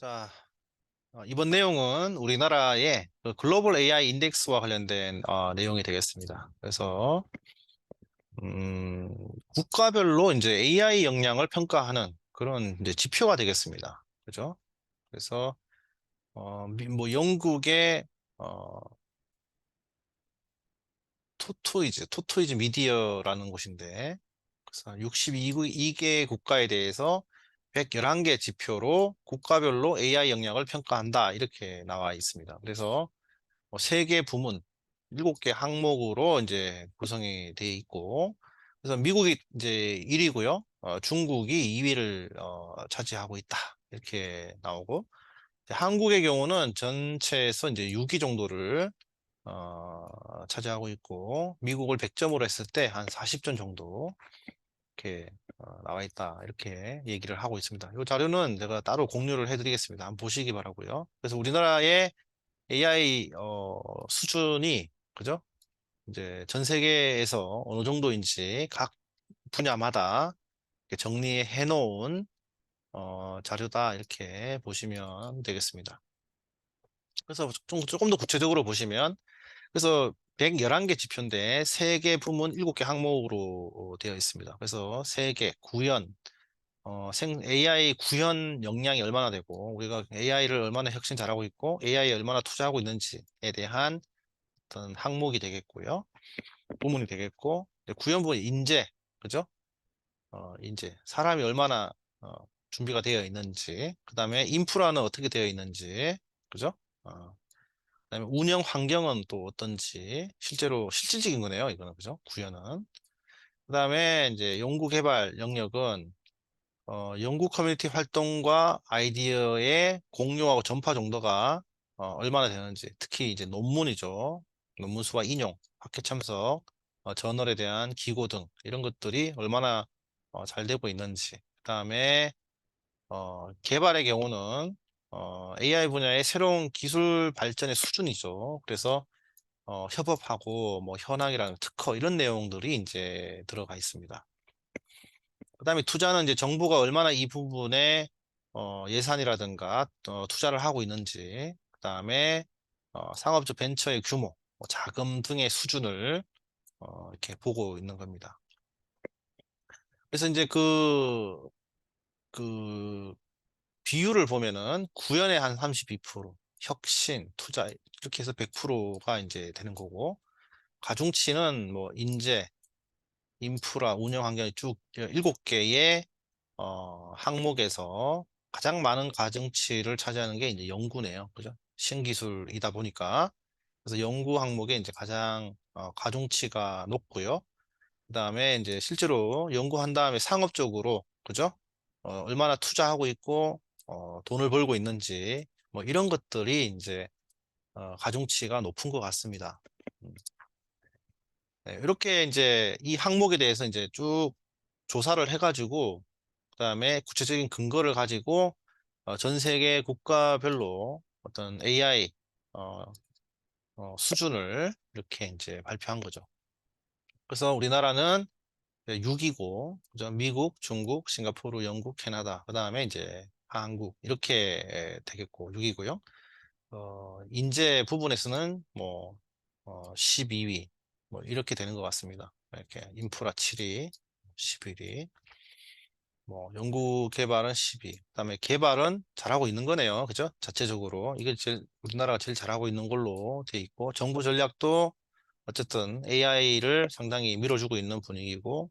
자, 이번 내용은 우리나라의 그 글로벌 AI 인덱스와 관련된 내용이 되겠습니다. 그래서 음, 국가별로 이제 AI 역량을 평가하는 그런 이제 지표가 되겠습니다. 그죠? 그래서 뭐 영국의 어, 토토이즈 미디어라는 곳인데, 그래서 62개 국가에 대해서 111개 지표로 국가별로 AI 역량을 평가한다 이렇게 나와 있습니다. 그래서 뭐 3개 부문, 7개 항목으로 이제 구성이 돼 있고, 그래서 미국이 이제 1위고요. 중국이 2위를 차지하고 있다. 이렇게 나오고, 이제 한국의 경우는 전체에서 이제 6위 정도를 차지하고 있고, 미국을 100점으로 했을 때 한 40점 정도 이렇게 나와 있다. 이렇게 얘기를 하고 있습니다. 이 자료는 제가 따로 공유를 해드리겠습니다. 한번 보시기 바라고요. 그래서 우리나라의 AI 수준이 그죠? 이제 전 세계에서 어느 정도인지 각 분야마다 이렇게 정리해 놓은 자료다 이렇게 보시면 되겠습니다. 그래서 조금 더 구체적으로 보시면 그래서 111개 지표인데 3개 부문 7개 항목으로 되어 있습니다. 그래서 3개 구현 AI 구현 역량이 얼마나 되고 우리가 AI를 얼마나 혁신 잘하고 있고 AI에 얼마나 투자하고 있는지에 대한 어떤 항목이 되겠고요. 부문이 되겠고, 이제 구현부는 인재, 그죠? 인재. 사람이 얼마나 준비가 되어 있는지, 그 다음에 인프라는 어떻게 되어 있는지, 그죠? 그다음에 운영 환경은 또 어떤지, 실제로 실질적인 거네요, 이거는, 그죠? 구현은. 그 다음에 이제 연구 개발 영역은 연구 커뮤니티 활동과 아이디어의 공유하고 전파 정도가 얼마나 되는지, 특히 이제 논문이죠. 논문 수와 인용, 학회 참석, 저널에 대한 기고 등 이런 것들이 얼마나 잘 되고 있는지. 그다음에 개발의 경우는 AI 분야의 새로운 기술 발전의 수준이죠. 그래서 협업하고 뭐 현황이라는 특허 이런 내용들이 이제 들어가 있습니다. 그다음에 투자는 이제 정부가 얼마나 이 부분에 예산이라든가 투자를 하고 있는지, 그다음에 상업적 벤처의 규모, 뭐 자금 등의 수준을 이렇게 보고 있는 겁니다. 그래서 이제 그 비율을 보면은 구현의 한 32%, 혁신, 투자 이렇게 해서 100%가 이제 되는 거고, 가중치는 뭐 인재, 인프라, 운영 환경이 쭉 7개의 항목에서 가장 많은 가중치를 차지하는 게 이제 연구네요. 그죠? 신기술이다 보니까. 그래서 연구 항목에 이제 가장 가중치가 높고요. 그다음에 이제 실제로 연구한 다음에 상업적으로, 그죠? 얼마나 투자하고 있고, 돈을 벌고 있는지, 뭐 이런 것들이 이제 가중치가 높은 것 같습니다. 음. 네, 이렇게 이제 이 항목에 대해서 이제 쭉 조사를 해가지고 그다음에 구체적인 근거를 가지고 전 세계 국가별로 어떤 AI 어, 수준을 이렇게 이제 발표한 거죠. 그래서 우리나라는 6이고, 그죠? 미국, 중국, 싱가포르, 영국, 캐나다, 그다음에 이제 한국 이렇게 되겠고 6이고요. 인재 부분에서는 뭐 12위 뭐 이렇게 되는 것 같습니다. 이렇게 인프라 7위, 11위. 뭐 연구 개발은 12. 그다음에 개발은 잘하고 있는 거네요. 그죠? 자체적으로 이게 제일 우리나라가 제일 잘하고 있는 걸로 돼 있고 정부 전략도 어쨌든 AI를 상당히 밀어주고 있는 분위기고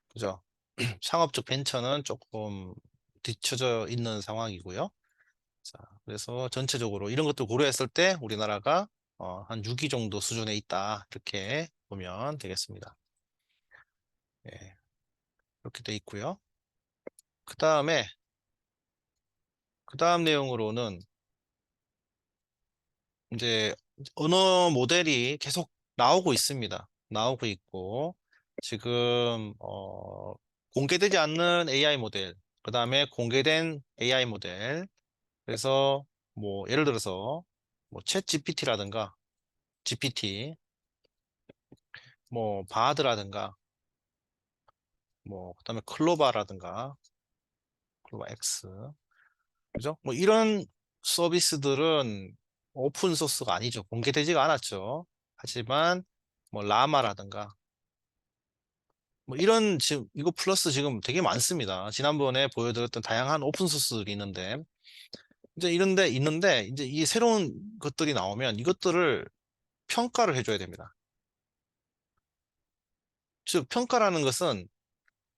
그죠? 상업적 벤처는 조금 뒤처져 있는 상황이고요. 자, 그래서 전체적으로 이런 것들 고려했을 때 우리나라가 한 6위 정도 수준에 있다. 이렇게 보면 되겠습니다. 예, 이렇게 돼 있고요. 그다음에 그다음 내용으로는 이제 언어 모델이 계속 나오고 있습니다. 나오고 있고 지금 공개되지 않는 AI 모델, 그다음에 공개된 AI 모델. 그래서 뭐 예를 들어서 뭐챗 GPT라든가 GPT, 뭐 바드라든가 뭐 그다음에 클로바라든가 클로바 X, 그죠? 뭐 이런 서비스들은 오픈 소스가 아니죠. 공개되지가 않았죠. 하지만 뭐 라마라든가 뭐 이런 지금 이거 플러스 지금 되게 많습니다. 지난번에 보여드렸던 다양한 오픈 소스들이 있는데 이제 이런데 있는데 이제 이 새로운 것들이 나오면 이것들을 평가를 해줘야 됩니다. 즉 평가라는 것은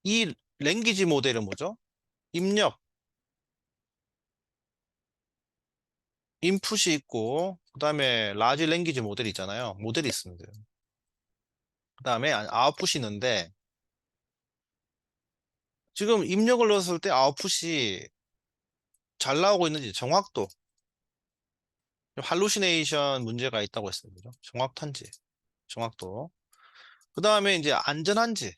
이 랭귀지 모델은 뭐죠? 입력, 인풋이 있고 그다음에 라지 랭귀지 모델이 있잖아요. 모델이 있습니다. 그다음에 아웃풋이 있는데 지금 입력을 넣었을 때 아웃풋이 잘 나오고 있는지 정확도, 할루시네이션 문제가 있다고 했습니다. 정확한지, 정확도. 그다음에 이제 안전한지,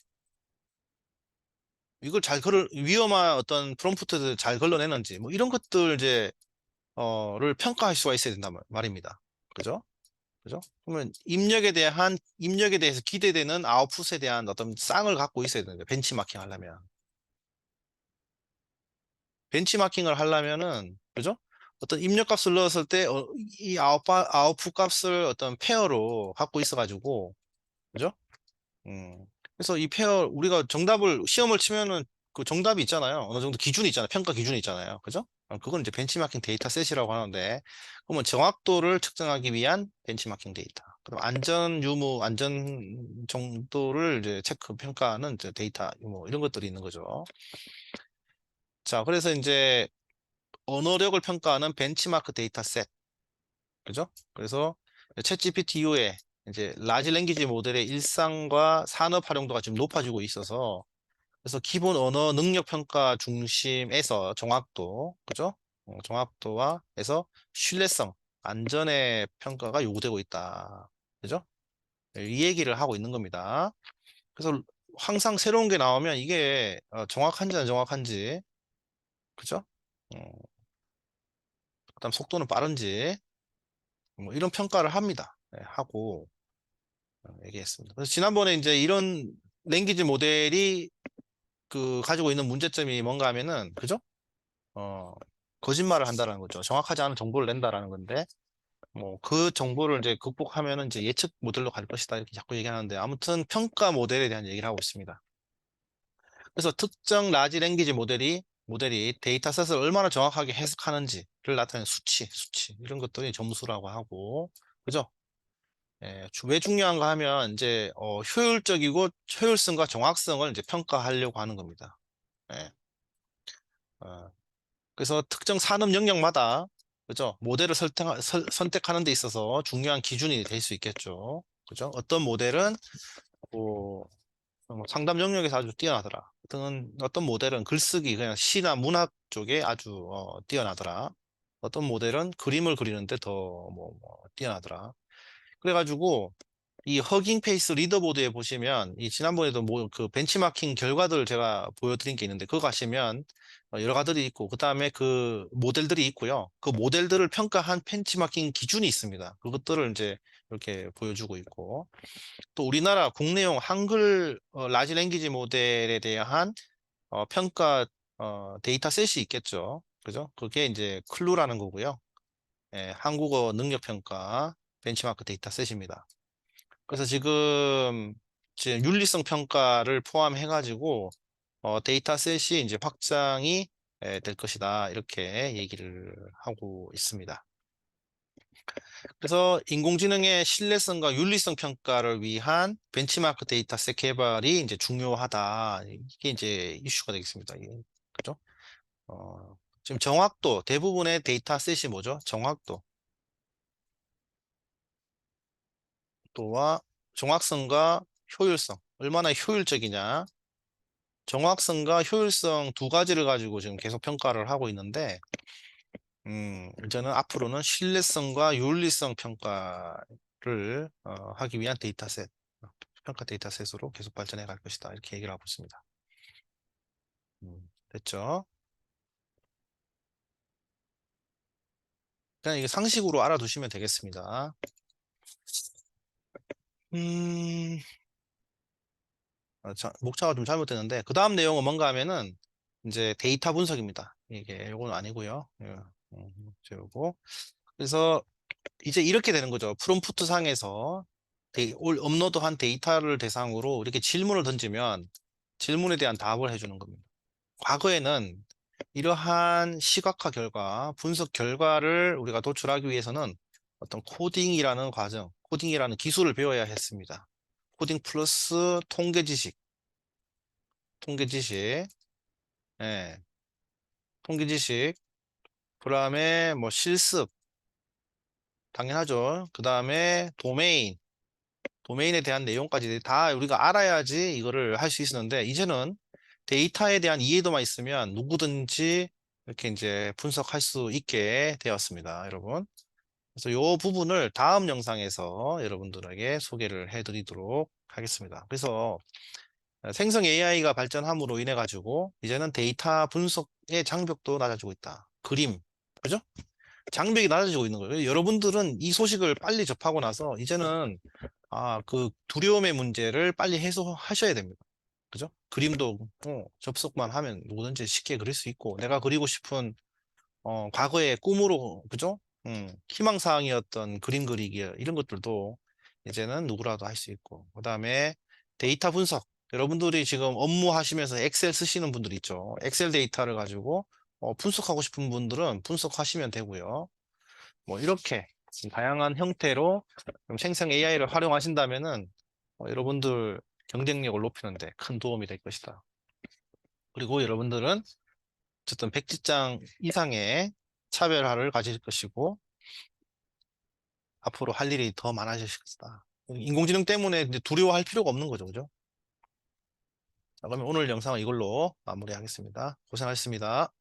이걸 잘 걸을 위험한 어떤 프롬프트를 잘 걸러내는지 뭐 이런 것들 이제 를 평가할 수가 있어야 된단 말입니다. 그죠? 그죠? 그러면 입력에 대해서 기대되는 아웃풋에 대한 어떤 쌍을 갖고 있어야 되는 거예요. 벤치마킹 하려면. 벤치마킹을 하려면은 그죠? 어떤 입력값을 넣었을 때 이 아웃풋 값을 어떤 페어로 갖고 있어가지고 그죠? 그래서 이 페어 우리가 정답을 시험을 치면은 그 정답이 있잖아요. 어느 정도 기준이 있잖아요. 평가 기준이 있잖아요. 그죠? 그건 이제 벤치마킹 데이터셋이라고 하는데 그러면 정확도를 측정하기 위한 벤치마킹 데이터. 그럼 안전 유무, 안전 정도를 이제 체크 평가하는 이제 데이터 유무 이런 것들이 있는 거죠. 자, 그래서 이제 언어력을 평가하는 벤치마크 데이터셋. 그죠? 그래서 챗 GPT 이후에 이제 라지 랭귀지 모델의 일상과 산업 활용도가 지금 높아지고 있어서 그래서 기본 언어 능력 평가 중심에서 정확도, 그죠? 정확도와 해서 신뢰성, 안전의 평가가 요구되고 있다. 그죠? 이 얘기를 하고 있는 겁니다. 그래서 항상 새로운 게 나오면 이게 정확한지 안 정확한지, 그죠? 어, 그다음 속도는 빠른지, 뭐 이런 평가를 합니다. 네, 하고 얘기했습니다. 그래서 지난번에 이제 이런 랭귀지 모델이 그 가지고 있는 문제점이 뭔가 하면은, 그죠? 어, 거짓말을 한다는 거죠. 정확하지 않은 정보를 낸다라는 건데, 뭐, 그 정보를 이제 극복하면은 이제 예측 모델로 갈 것이다. 이렇게 자꾸 얘기하는데, 아무튼 평가 모델에 대한 얘기를 하고 있습니다. 그래서 특정 라지 랭귀지 모델이 데이터셋을 얼마나 정확하게 해석하는지를 나타내는 수치, 이런 것들이 점수라고 하고, 그죠? 예, 왜 중요한가 하면, 이제, 효율적이고 효율성과 정확성을 이제 평가하려고 하는 겁니다. 예. 어, 그래서 특정 산업 영역마다 그죠? 모델을 선택하는 데 있어서 중요한 기준이 될 수 있겠죠. 그죠? 어떤 모델은 뭐, 상담 영역에서 아주 뛰어나더라. 어떤 모델은 글쓰기, 그냥 시나 문학 쪽에 아주 뛰어나더라. 어떤 모델은 그림을 그리는데 더 뛰어나더라. 그래가지고 이 허깅 페이스 리더보드에 보시면 이 지난번에도 뭐 그 벤치마킹 결과들을 제가 보여드린 게 있는데 그거 가시면 여러 가지들이 있고 그다음에 그 모델들이 있고요. 그 모델들을 평가한 벤치마킹 기준이 있습니다. 그것들을 이제 이렇게 보여주고 있고 또 우리나라 국내용 한글 라지 랭귀지 모델에 대한 평가 데이터셋이 있겠죠. 그죠? 그게 이제 클루라는 거고요. 예, 한국어 능력 평가 벤치마크 데이터셋입니다. 그래서 지금 윤리성 평가를 포함해가지고 데이터셋이 이제 확장이 될 것이다. 이렇게 얘기를 하고 있습니다. 그래서 인공지능의 신뢰성과 윤리성 평가를 위한 벤치마크 데이터셋 개발이 이제 중요하다. 이게 이제 이슈가 되겠습니다. 이게. 그죠? 지금 정확도, 대부분의 데이터셋이 뭐죠? 정확도와 정확성과 효율성. 얼마나 효율적이냐. 정확성과 효율성 두 가지를 가지고 지금 계속 평가를 하고 있는데, 이제는 앞으로는 신뢰성과 윤리성 평가를 하기 위한 데이터셋, 평가 데이터셋으로 계속 발전해 갈 것이다. 이렇게 얘기를 하고 있습니다. 됐죠? 그냥 이게 상식으로 알아두시면 되겠습니다. 음, 목차가 좀 잘못됐는데, 그 다음 내용은 뭔가 하면은, 이제 데이터 분석입니다. 이게 요건 아니고요. 예, 요거. 그래서 이제 이렇게 되는 거죠. 프롬프트 상에서 업로드한 데이터를 대상으로 이렇게 질문을 던지면 질문에 대한 답을 해주는 겁니다. 과거에는 이러한 시각화 결과, 분석 결과를 우리가 도출하기 위해서는 어떤 코딩이라는 과정, 코딩이라는 기술을 배워야 했습니다. 코딩 플러스 통계 지식, 통계 지식, 예, 통계 지식, 그 다음에 뭐 실습, 당연하죠. 그 다음에 도메인에 대한 내용까지 다 우리가 알아야지 이거를 할 수 있었는데, 이제는 데이터에 대한 이해도만 있으면 누구든지 이렇게 이제 분석할 수 있게 되었습니다, 여러분. 그래서 이 부분을 다음 영상에서 여러분들에게 소개를 해드리도록 하겠습니다. 그래서 생성 AI가 발전함으로 인해 가지고 이제는 데이터 분석의 장벽도 낮아지고 있다. 그림, 그죠? 장벽이 낮아지고 있는 거예요. 여러분들은 이 소식을 빨리 접하고 나서 이제는 그 두려움의 문제를 빨리 해소하셔야 됩니다. 그죠? 그림도 접속만 하면 누구든지 쉽게 그릴 수 있고, 내가 그리고 싶은 과거의 꿈으로, 그죠? 희망사항이었던 그림 그리기 이런 것들도 이제는 누구라도 할 수 있고, 그 다음에 데이터 분석. 여러분들이 지금 업무하시면서 엑셀 쓰시는 분들 있죠. 엑셀 데이터를 가지고 분석하고 싶은 분들은 분석하시면 되고요. 뭐 이렇게 다양한 형태로 좀 생성 AI를 활용하신다면은 여러분들 경쟁력을 높이는 데 큰 도움이 될 것이다. 그리고 여러분들은 어쨌든 100직장 이상의 차별화를 가질 것이고 앞으로 할 일이 더 많아질 것이다. 인공지능 때문에 이제 두려워할 필요가 없는 거죠. 그죠? 자, 그러면 오늘 영상은 이걸로 마무리하겠습니다. 고생하셨습니다.